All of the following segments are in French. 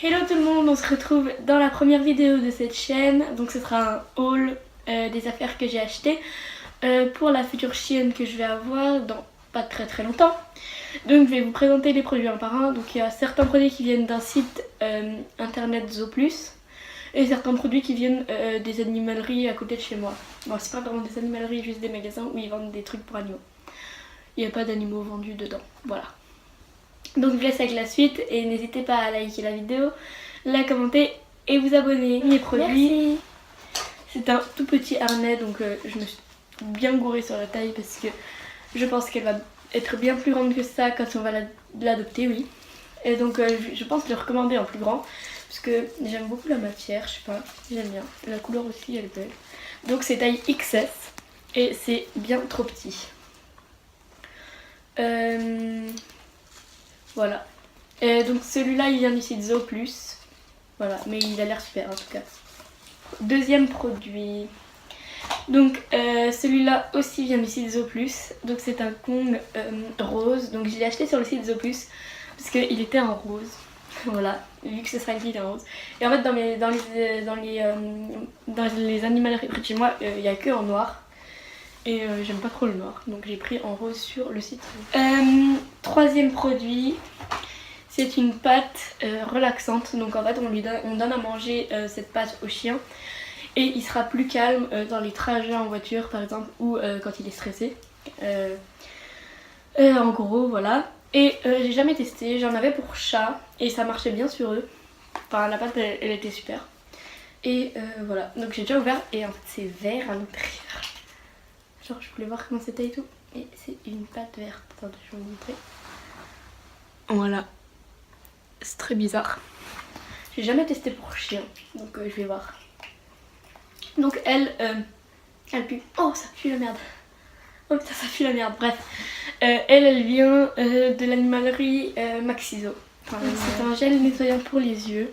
Hello tout le monde, on se retrouve dans la première vidéo de cette chaîne. Donc ce sera un haul des affaires que j'ai achetées pour la future chienne que je vais avoir dans pas très longtemps. Donc je vais vous présenter les produits un par un. Donc il y a certains produits qui viennent d'un site internet Zooplus et certains produits qui viennent des animaleries à côté de chez moi. Bon, c'est pas vraiment des animaleries, juste des magasins où ils vendent des trucs pour animaux. Il n'y a pas d'animaux vendus dedans, voilà. Donc je vous laisse avec la suite et n'hésitez pas à liker la vidéo, la commenter et vous abonner. Les produits, c'est un tout petit harnais, donc je me suis bien gourée sur la taille parce que je pense qu'elle va être bien plus grande que ça quand on va l'adopter, oui. Et donc je pense le recommander en plus grand parce que j'aime beaucoup la matière, je sais pas, j'aime bien. La couleur aussi elle est belle. Donc c'est taille XS et c'est bien trop petit. Voilà. Donc celui-là il vient du site Zooplus. Voilà, mais il a l'air super en tout cas. Deuxième produit. Donc celui-là aussi vient du site Zooplus. Donc c'est un Kong rose. Donc je l'ai acheté sur le site Zooplus parce qu'il était en rose. Voilà, vu que ce sera il est en rose. Et en fait dans les animaleries près de chez moi, il n'y a que en noir. Et j'aime pas trop le noir, donc j'ai pris en rose sur le site. Troisième produit, c'est une pâte relaxante. Donc en fait on donne à manger cette pâte au chien et il sera plus calme dans les trajets en voiture par exemple ou quand il est stressé. En gros voilà. Et j'ai jamais testé, j'en avais pour chat et ça marchait bien sur eux. Enfin la pâte elle était super. Et voilà, donc j'ai déjà ouvert et en fait c'est vert à l'intérieur. Genre je voulais voir comment c'était et tout. Et c'est une pâte verte. Attendez, je vais vous montrer. Voilà. C'est très bizarre. J'ai jamais testé pour chien. Donc je vais voir. Donc elle pue. Oh ça pue la merde. Oh putain ça pue la merde. Bref. Elle vient de l'animalerie Maxiso. Enfin, c'est un gel nettoyant pour les yeux.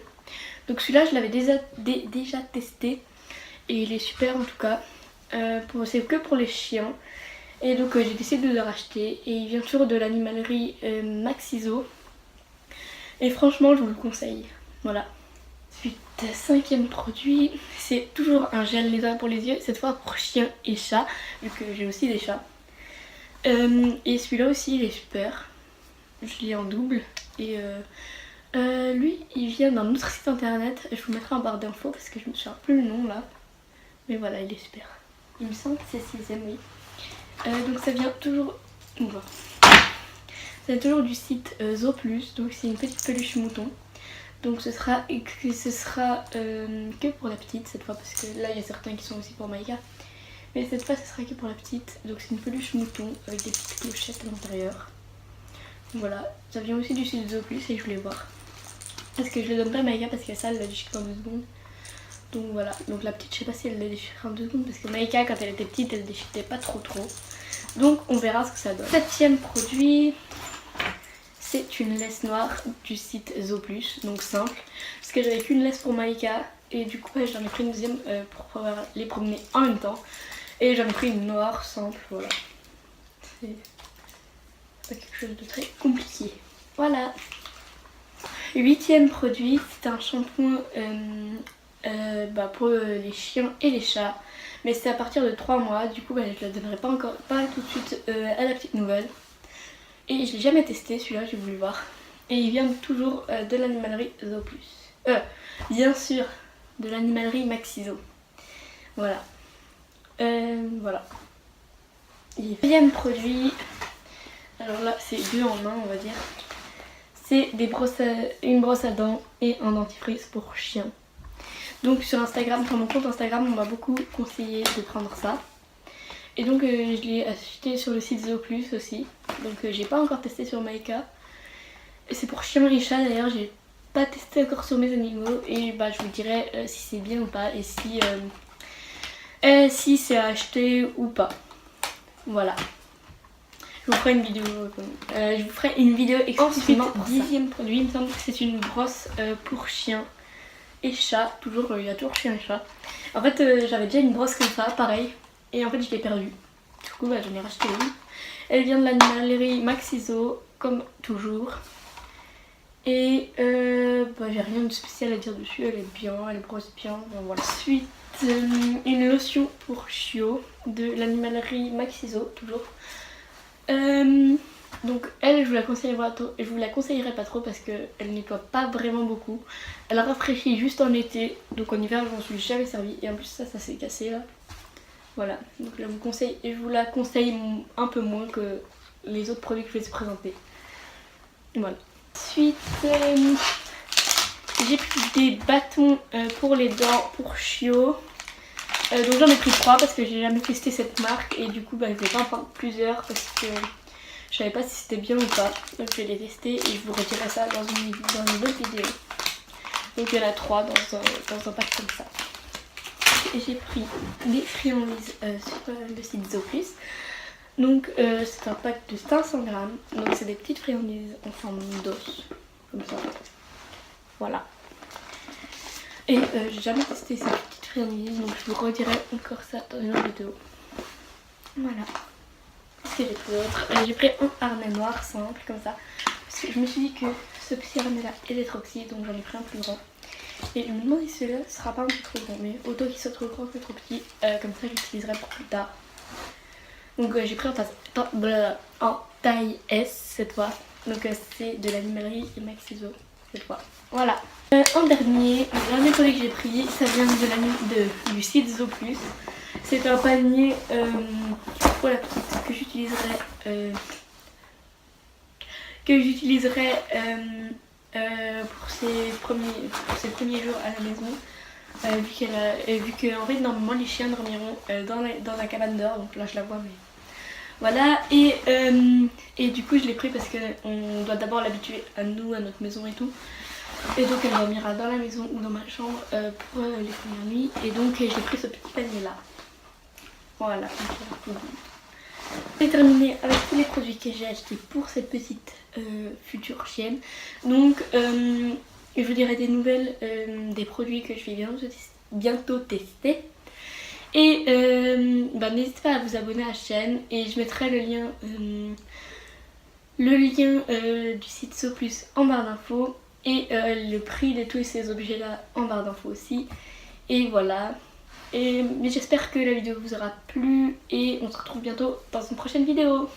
Donc celui-là je l'avais déjà testé. Et il est super en tout cas. C'est que pour les chiens et donc j'ai décidé de le racheter et il vient toujours de l'animalerie Maxiso et franchement je vous le conseille. Voilà. Ensuite, cinquième produit, c'est toujours un gel nettoyant pour les yeux, cette fois pour chien et chat vu que j'ai aussi des chats. Et celui-là aussi il est super, je l'ai en double et lui il vient d'un autre site internet, je vous mettrai en barre d'infos parce que je me souviens plus le nom là, mais voilà il est super. Il me semble que c'est 6ème, oui. Donc ça vient toujours... Bonjour. Ça vient toujours du site Zooplus, donc c'est une petite peluche mouton. Donc ce sera que pour la petite cette fois, parce que là il y a certains qui sont aussi pour Maïka. Mais cette fois ce sera que pour la petite, donc c'est une peluche mouton avec des petites clochettes à l'intérieur. Voilà, ça vient aussi du site Zooplus et je voulais voir. Parce que je le donne pas à Maïka parce que ça elle l'a déchire en 2 secondes. Donc voilà, donc la petite je sais pas si elle l'a déchiré en 2 secondes parce que Maïka quand elle était petite elle déchirait pas trop. Donc on verra ce que ça donne. Septième produit, c'est une laisse noire du site Zooplus, donc simple. Parce que j'avais qu'une laisse pour Maïka et du coup j'en ai pris une deuxième pour pouvoir les promener en même temps. Et j'en ai pris une noire simple, voilà. C'est pas quelque chose de très compliqué. Voilà. Huitième produit, c'est un shampoing pour les chiens et les chats, mais c'est à partir de 3 mois, du coup je la donnerai pas tout de suite à la petite nouvelle. Et je l'ai jamais testé celui-là, j'ai voulu voir. Et il vient toujours de l'animalerie Zooplus. Bien sûr, de l'animalerie Maxiso. Voilà. Voilà. Et deuxième produit, alors là c'est 2 en 1 on va dire. C'est une brosse à dents et un dentifrice pour chien. Donc sur Instagram, sur mon compte Instagram, on m'a beaucoup conseillé de prendre ça. Et donc je l'ai acheté sur le site Zooplus aussi. Donc j'ai pas encore testé sur Maïka. C'est pour chien et chat d'ailleurs, j'ai pas testé encore sur mes animaux. Et bah je vous dirai si c'est bien ou pas et si c'est à acheter ou pas. Voilà. Je vous ferai une vidéo exclusivement pour ça. Dixième produit, il me semble que c'est une brosse pour chien et chat. Il y a toujours chien et chat. En fait j'avais déjà une brosse comme ça, pareil. Et en fait je l'ai perdue. Du coup j'en ai racheté une. Elle vient de l'animalerie Maxiso, comme toujours. Et j'ai rien de spécial à dire dessus, elle est bien, elle brosse bien, bon, voilà. Ensuite, une lotion pour chiots de l'animalerie Maxiso, toujours. Donc elle, je vous la conseillerais pas trop parce qu'elle nettoie pas vraiment beaucoup. Elle rafraîchit juste en été, donc en hiver je m'en suis jamais servi. Et en plus ça s'est cassé là. Voilà, donc je vous la conseille un peu moins que les autres produits que je vais te présenter. Voilà. Ensuite, j'ai pris des bâtons pour les dents pour chiots. Donc j'en ai pris 3 parce que j'ai jamais testé cette marque et du coup je vais pas en prendre plusieurs parce que je savais pas si c'était bien ou pas. Donc je vais les tester et je vous redirai ça dans une autre vidéo. Donc il y en a 3 dans un pack comme ça. Et j'ai pris des friandises sur le site Zooplus. Donc c'est un pack de 500 grammes. Donc c'est des petites friandises en forme d'os. Comme ça. Voilà. Et j'ai jamais testé ces petites friandises. Donc je vous redirai encore ça dans une autre vidéo. Voilà. Qu'est-ce que j'ai pris d'autre? J'ai pris un harnais noir simple comme ça. Parce que je me suis dit que ce petit harnais là est trop petit. Donc j'en ai pris un plus grand. Et je me demande si celui-là sera pas un peu trop grand, mais autant qu'il soit trop grand que trop petit, comme ça j'utiliserai pour plus tard. Donc j'ai pris en taille S cette fois, donc c'est de l'animalerie Maxiso cette fois. Voilà. En dernier, le dernier produit que j'ai pris, ça vient du site Zooplus. C'est un panier pour la petite que j'utiliserai pour ses premiers jours à la maison, vu que en fait normalement les chiens dormiront dans la cabane dehors, donc là je la vois mais voilà. Et du coup je l'ai pris parce qu'on doit d'abord l'habituer à nous, à notre maison et tout, et donc elle dormira dans la maison ou dans ma chambre pour les premières nuits, et donc j'ai pris ce petit panier là. Voilà. J'ai terminé avec tous les produits que j'ai achetés pour cette petite future chienne. Donc je vous dirai des nouvelles des produits que je vais bientôt tester. Et n'hésitez pas à vous abonner à la chaîne et je mettrai le lien du site Zooplus en barre d'infos et le prix de tous ces objets là en barre d'infos aussi. Et voilà. Mais j'espère que la vidéo vous aura plu et on se retrouve bientôt dans une prochaine vidéo.